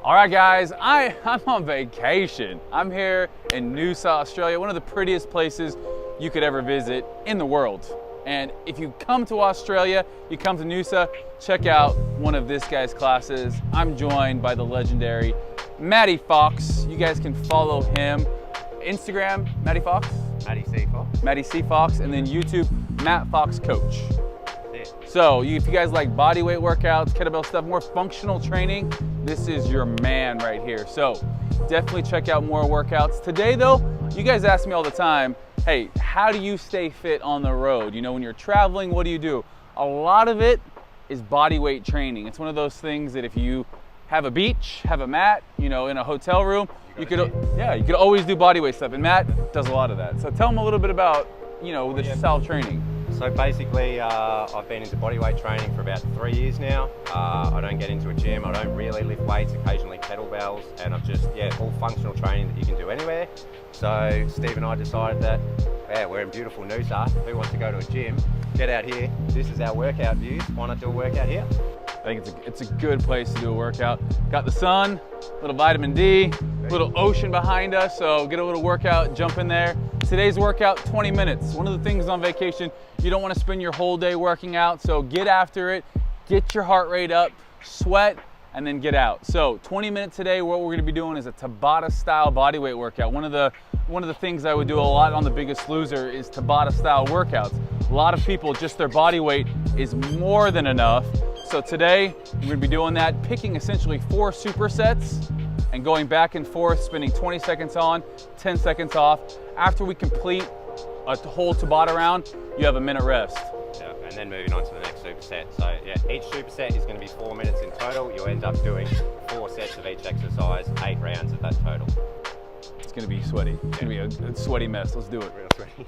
All right, guys, I'm on vacation. I'm here in Noosa, Australia, one of the prettiest places you could ever visit in the world. And if you come to Australia, you come to Noosa, check out one of this guy's classes. I'm joined by the legendary Matty Fox. You guys can follow him. Instagram, Matty Fox? Matty C. Fox. Matty C. Fox, and then YouTube, Matt Fox Coach. Yeah. So if you guys like body weight workouts, kettlebell stuff, more functional training, this is your man right here. So definitely check out more workouts. Today though, you guys ask me all the time, hey, how do you stay fit on the road? You know, when you're traveling, what do you do? A lot of it is body weight training. It's one of those things that if you have a beach, have a mat, you know, in a hotel room, you could always do body weight stuff. And Matt does a lot of that. So tell them a little bit about, you know, the style of training. So basically, I've been into bodyweight training for about 3 years now. I don't get into a gym. I don't really lift weights, occasionally kettlebells, and I've just, all functional training that you can do anywhere. So Steve and I decided that, we're in beautiful Noosa. Who wants to go to a gym? Get out here. This is our workout views. Why not do a workout here? I think it's a good place to do a workout. Got the sun, a little vitamin D, a little ocean behind us, so get a little workout, jump in there. Today's workout, 20 minutes. One of the things on vacation, you don't want to spend your whole day working out, so get after it, get your heart rate up, sweat, and then get out. So 20 minutes today, what we're going to be doing is a Tabata style bodyweight workout. One of the things I would do a lot on The Biggest Loser is Tabata style workouts. A lot of people, just their body weight is more than enough. So today, we're going to be doing that, picking essentially 4 supersets and going back and forth, spending 20 seconds on, 10 seconds off. After we complete a whole Tabata round, you have a minute rest. Yeah, and then moving on to the next superset. So each superset is going to be 4 minutes in total. You'll end up doing 4 sets of each exercise, 8 rounds of that total. It's going to be sweaty. It's going to be a sweaty mess. Let's do it. Real sweaty.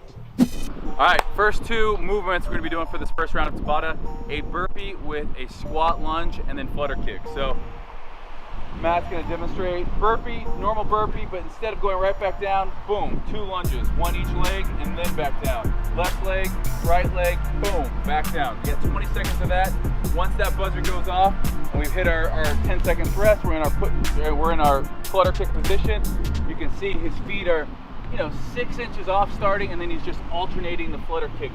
All right, first 2 movements we're going to be doing for this first round of Tabata, a burpee with a squat lunge and then flutter kick. So Matt's going to demonstrate burpee, normal burpee, but instead of going right back down, boom, 2 lunges, 1 each leg and then back down. Left leg, right leg, boom, back down. You get 20 seconds of that. Once that buzzer goes off and we've hit our 10 seconds rest, we're in our flutter kick position. You can see his feet are 6 inches off starting, and then he's just alternating the flutter kicks.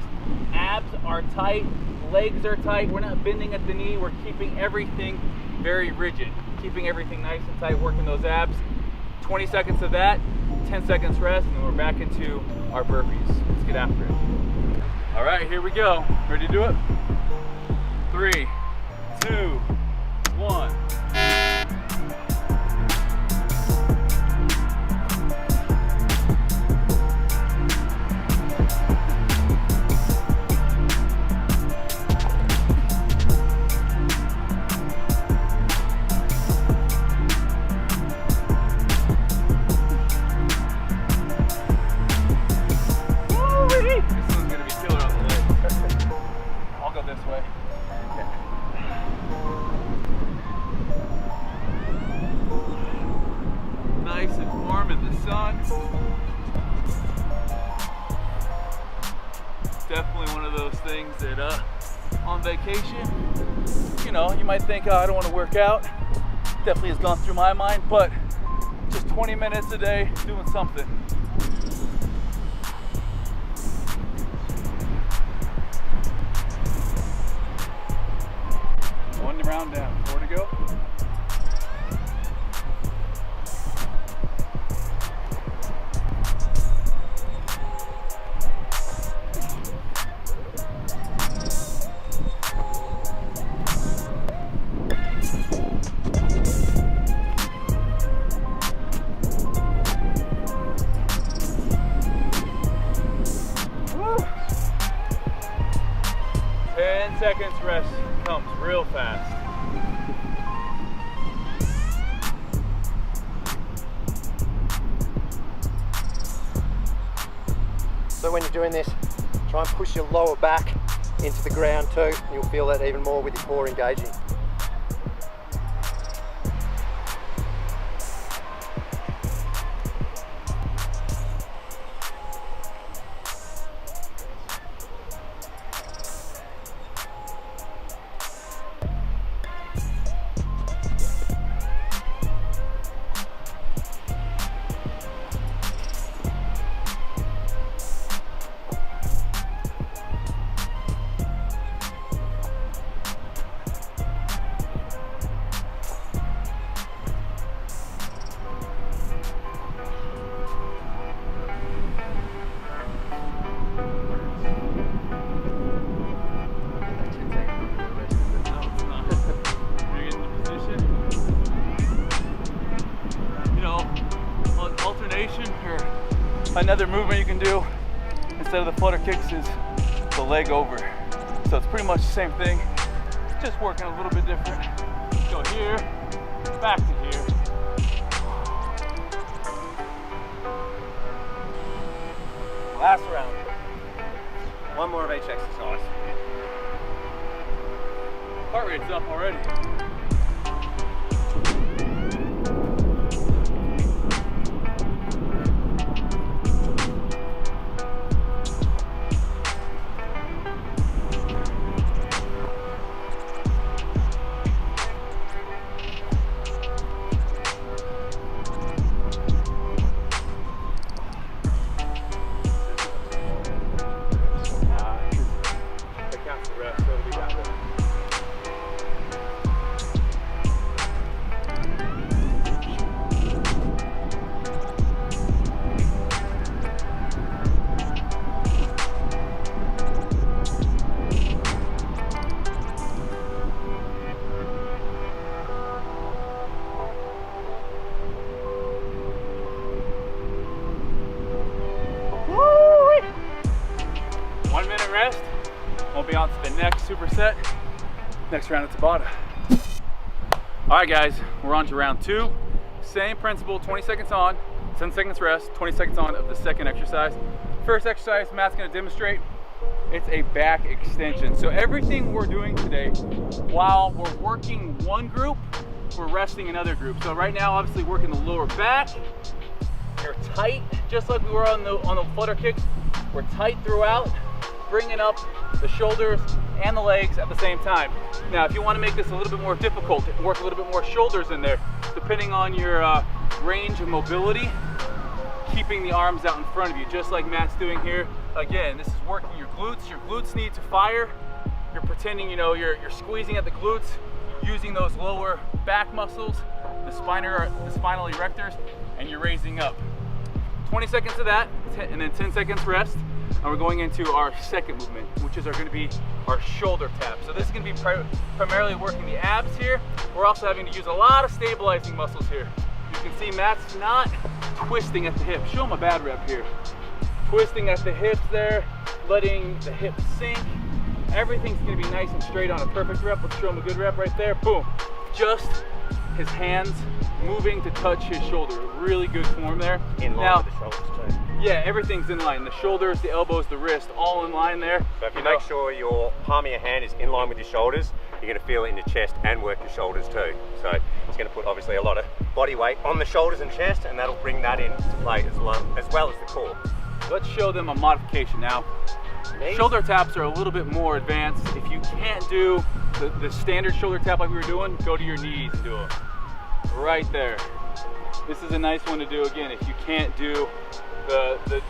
Abs are tight, legs are tight. We're not bending at the knee. We're keeping everything very rigid, keeping everything nice and tight, working those abs. 20 seconds of that, 10 seconds rest, and then we're back into our burpees. Let's get after it. All right, here we go. Ready to do it? 3, 2, 1. Nice and warm in the sun. Definitely one of those things that on vacation, you might think, I don't want to work out. Definitely has gone through my mind, but just 20 minutes a day doing something. One round down, 4 to go. Woo. 10 seconds rest comes real fast. So when you're doing this, try and push your lower back into the ground too. You'll feel that even more with your core engaging. Another movement you can do instead of the flutter kicks is the leg over. So it's pretty much the same thing, just working a little bit different. Go here, back to here. Last round. One more of each exercise. Heart rate's up already. Rest. We'll be on to the next superset. Next round at Tabata. All right, guys, we're on to round 2. Same principle, 20 seconds on, 10 seconds rest, 20 seconds on of the second exercise. First exercise, Matt's gonna demonstrate. It's a back extension. So everything we're doing today, while we're working one group, we're resting another group. So right now, obviously working the lower back. You're tight, just like we were on the flutter kicks. We're tight throughout, bringing up the shoulders and the legs at the same time. Now, if you want to make this a little bit more difficult, work a little bit more shoulders in there, depending on your range of mobility, keeping the arms out in front of you, just like Matt's doing here. Again, this is working your glutes. Your glutes need to fire. You're pretending, you're squeezing at the glutes, using those lower back muscles, the spinal erectors, and you're raising up. 20 seconds of that, and then 10 seconds rest. And we're going into our second movement, which is going to be our shoulder tap. So this is going to be primarily working the abs here. We're also having to use a lot of stabilizing muscles here. You can see Matt's not twisting at the hip. Show him a bad rep here. Twisting at the hips there, letting the hips sink. Everything's going to be nice and straight on a perfect rep. Let's show him a good rep right there. Boom. Just his hands moving to touch his shoulder. Really good form there. In line with the shoulders too. Yeah, everything's in line. The shoulders, the elbows, the wrist, all in line there. So if you make sure your palm of your hand is in line with your shoulders, you're going to feel it in your chest and work your shoulders too. So it's going to put obviously a lot of body weight on the shoulders and chest, and that'll bring that into play as well as the core. Let's show them a modification now. Shoulder taps are a little bit more advanced. If you can't do the standard shoulder tap like we were doing, go to your knees and do it. Right there. This is a nice one to do again. If you can't do the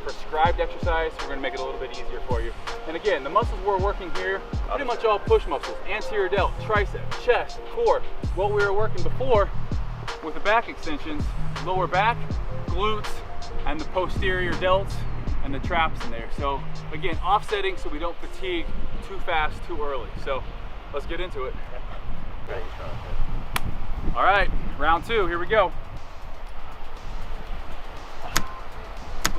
prescribed exercise, we're going to make it a little bit easier for you. And again, the muscles we're working here, pretty much all push muscles. Anterior delt, tricep, chest, core. What we were working before with the back extensions, lower back, glutes, and the posterior delts, and the traps in there. So again, offsetting so we don't fatigue too fast, too early. So let's get into it. All right, round 2, here we go. 2,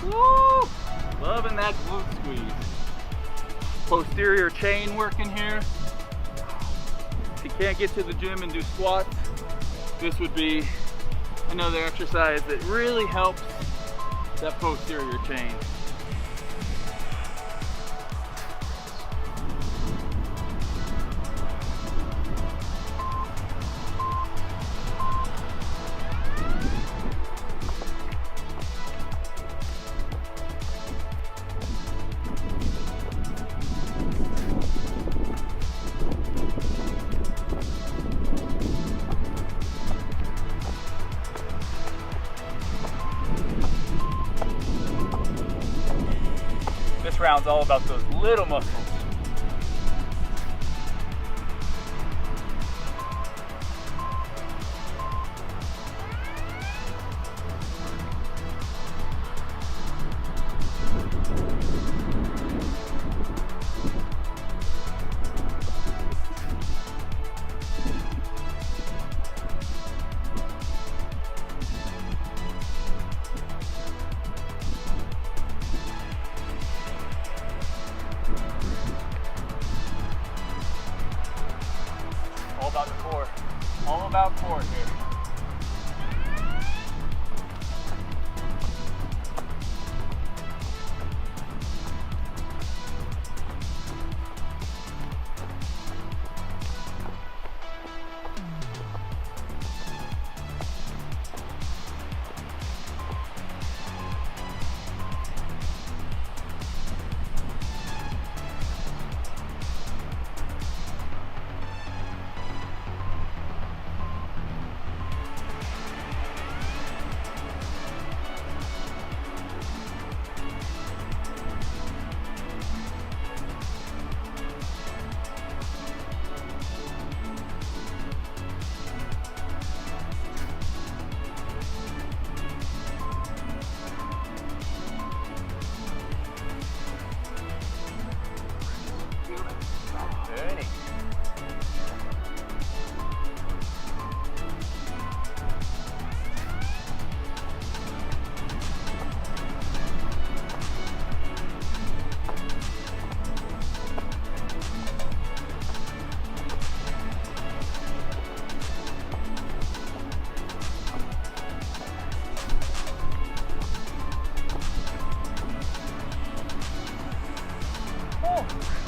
1. Woo! Loving that glute squeeze. Posterior chain working here. If you can't get to the gym and do squats, this would be another exercise that really helps that posterior chain. This round's all about those little muscles. about the core. All about core here. Burning.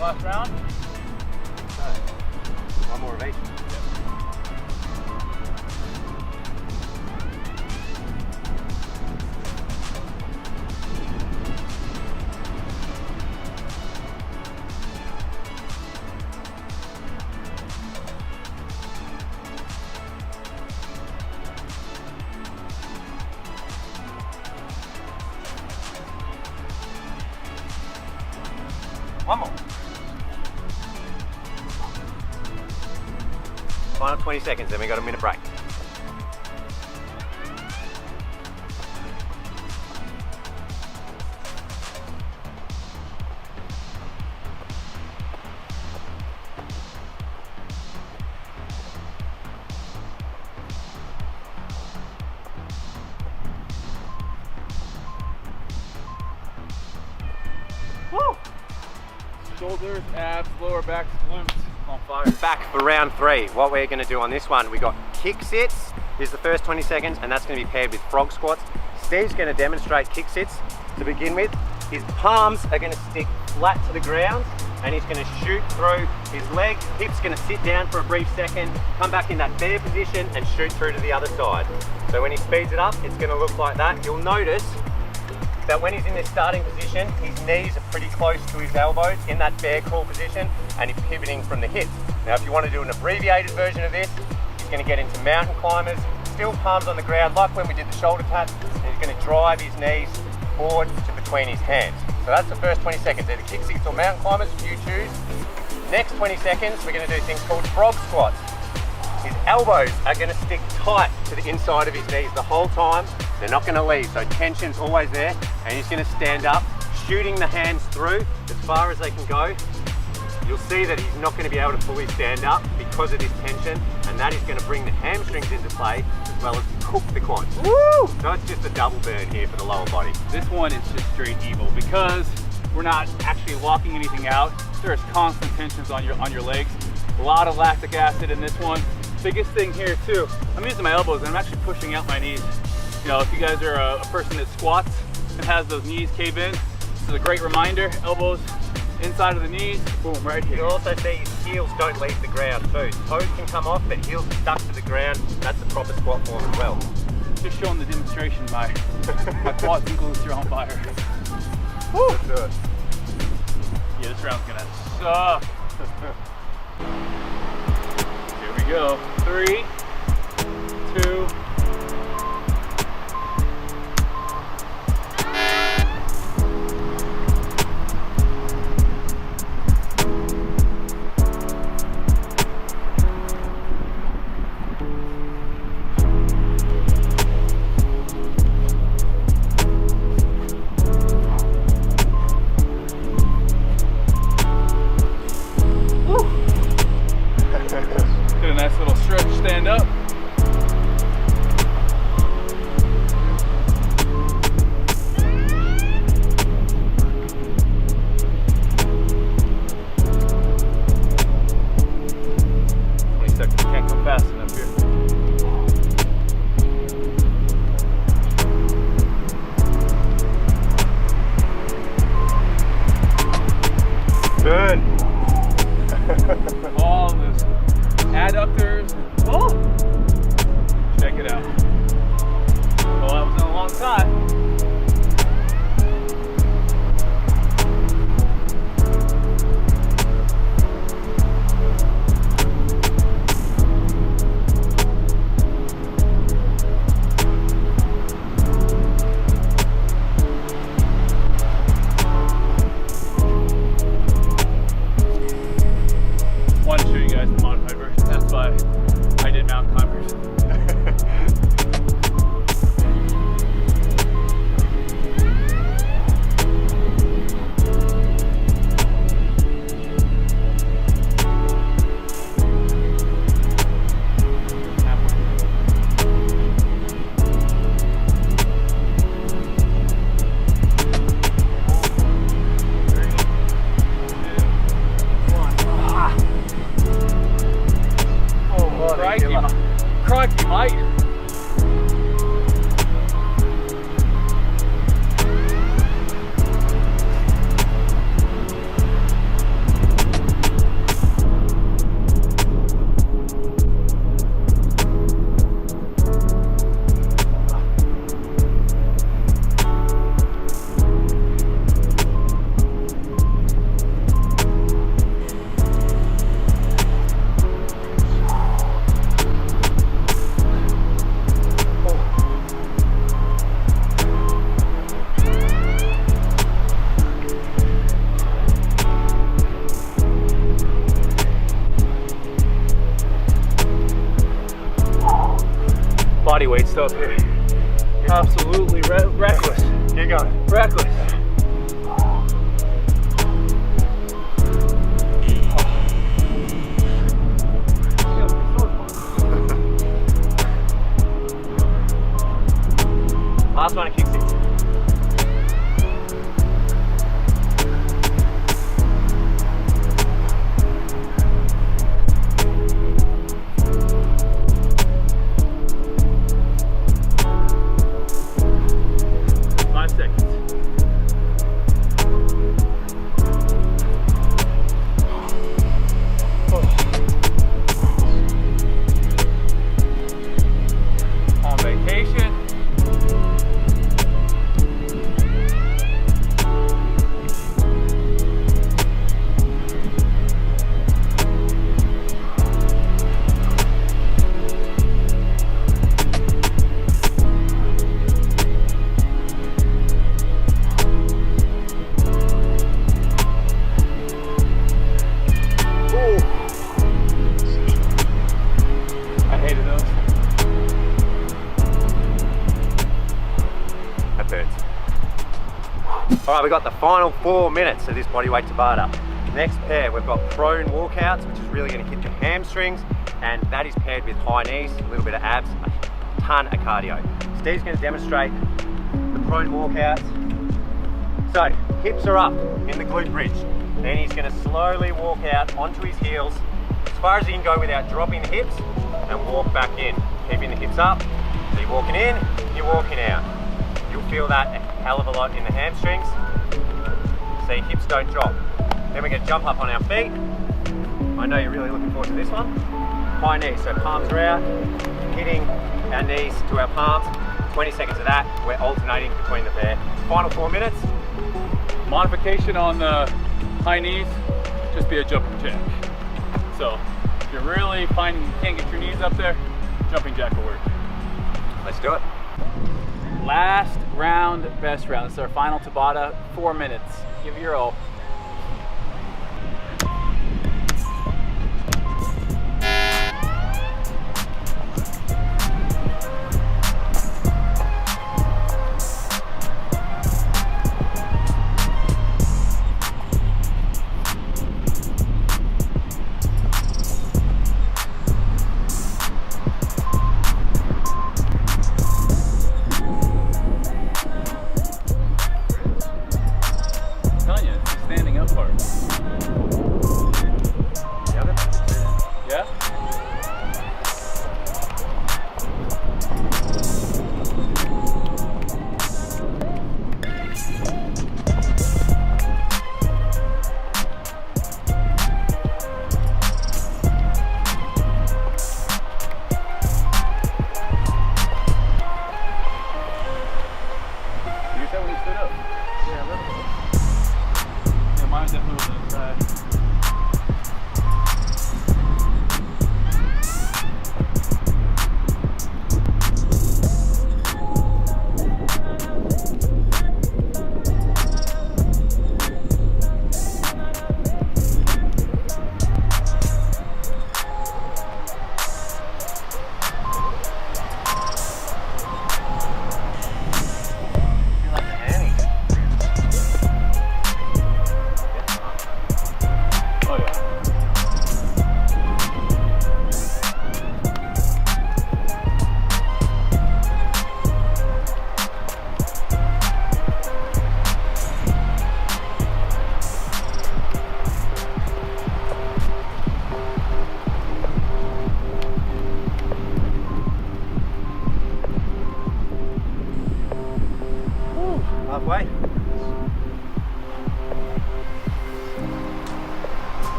Last round. One more of each. One more. Final 20 seconds, then we got a minute break. Woo! Shoulders, abs, lower back, glutes on fire. Back for round 3. What we're going to do on this one, we got kick sits. Is the first 20 seconds, and that's going to be paired with frog squats. Steve's going to demonstrate kick sits to begin with. His palms are going to stick flat to the ground, and he's going to shoot through his leg. Hips going to sit down for a brief second, come back in that bear position, and shoot through to the other side. So when he speeds it up, it's going to look like that. You'll notice that when he's in this starting position, his knees are pretty close to his elbows in that bear crawl position, and he's pivoting from the hips. Now, if you want to do an abbreviated version of this, he's going to get into mountain climbers, still palms on the ground, like when we did the shoulder tap, and he's going to drive his knees forward to between his hands. So that's the first 20 seconds. Either kick sits or mountain climbers, you choose. Next 20 seconds, we're going to do things called frog squats. His elbows are going to stick tight to the inside of his knees the whole time. They're not going to leave, so tension's always there, and he's going to stand up, shooting the hands through as far as they can go. You'll see that he's not going to be able to fully stand up because of this tension, and that is going to bring the hamstrings into play as well as cook the quads. Woo! So it's just a double burn here for the lower body. This one is just straight evil because we're not actually locking anything out. There's constant tensions on your legs. A lot of lactic acid in this one. Biggest thing here too, I'm using my elbows and I'm actually pushing out my knees. You know, if you guys are a person that squats and has those knees cave in, this is a great reminder. Elbows inside of the knees, boom, right here. You'll also see his heels don't leave the ground too. Toes can come off, but heels are stuck to the ground. That's the proper squat form as well. Just showing the demonstration, my quads and glutes are on fire. Woo! Let's do it. Yeah, this round's gonna suck. Here we go. 3, 2, get a nice little stretch, stand up. All those adductors. Oh! Check it out. Well, that was in a long time. Wanted to show you guys the modified version. That's why I did mountain climbers. Crikey, mate. Body weight stuff here. Absolutely reckless. Keep going. Reckless. Last one, a kick six. On vacation. I hated those. That hurts. All right, we've got the final 4 minutes of this bodyweight Tabata. Next pair, we've got prone walkouts, which is really going to hit your hamstrings, and that is paired with high knees, a little bit of abs, a ton of cardio. Steve's going to demonstrate the prone walkouts. So, hips are up in the glute bridge. Then he's going to slowly walk out onto his heels as far as he can go without dropping the hips, and walk back in, keeping the hips up. So you're walking in, you're walking out. You'll feel that a hell of a lot in the hamstrings, so your hips don't drop. Then we're going to jump up on our feet. I know you're really looking forward to this one. High knees, so palms are out, hitting our knees to our palms. 20 seconds of that, we're alternating between the pair. Final 4 minutes. Modification on the high knees, just be a jumping jack. So if you're really finding you can't get your knees up there, jumping jack will work. Let's do it. Last round, best round. This is our final Tabata, 4 minutes. Give it your all.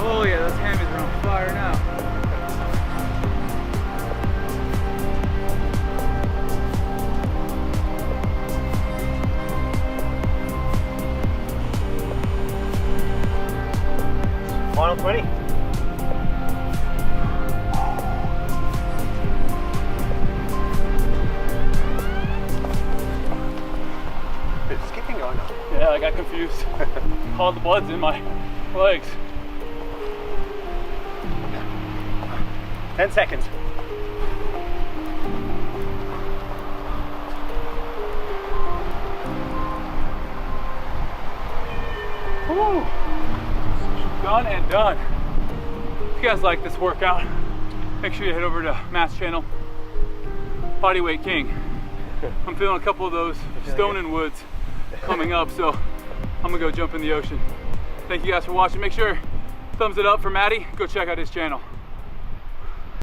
Oh yeah, those hammies are on fire now. Final 20. Bit of skipping going on. Yeah, I got confused. All the blood's in my legs. 10 seconds. Woo! Done and done. If you guys like this workout, make sure you head over to Matt's channel, Bodyweight King. I'm feeling a couple of those stone and woods coming up, so I'm gonna go jump in the ocean. Thank you guys for watching. Make sure thumbs it up for Matty. Go check out his channel.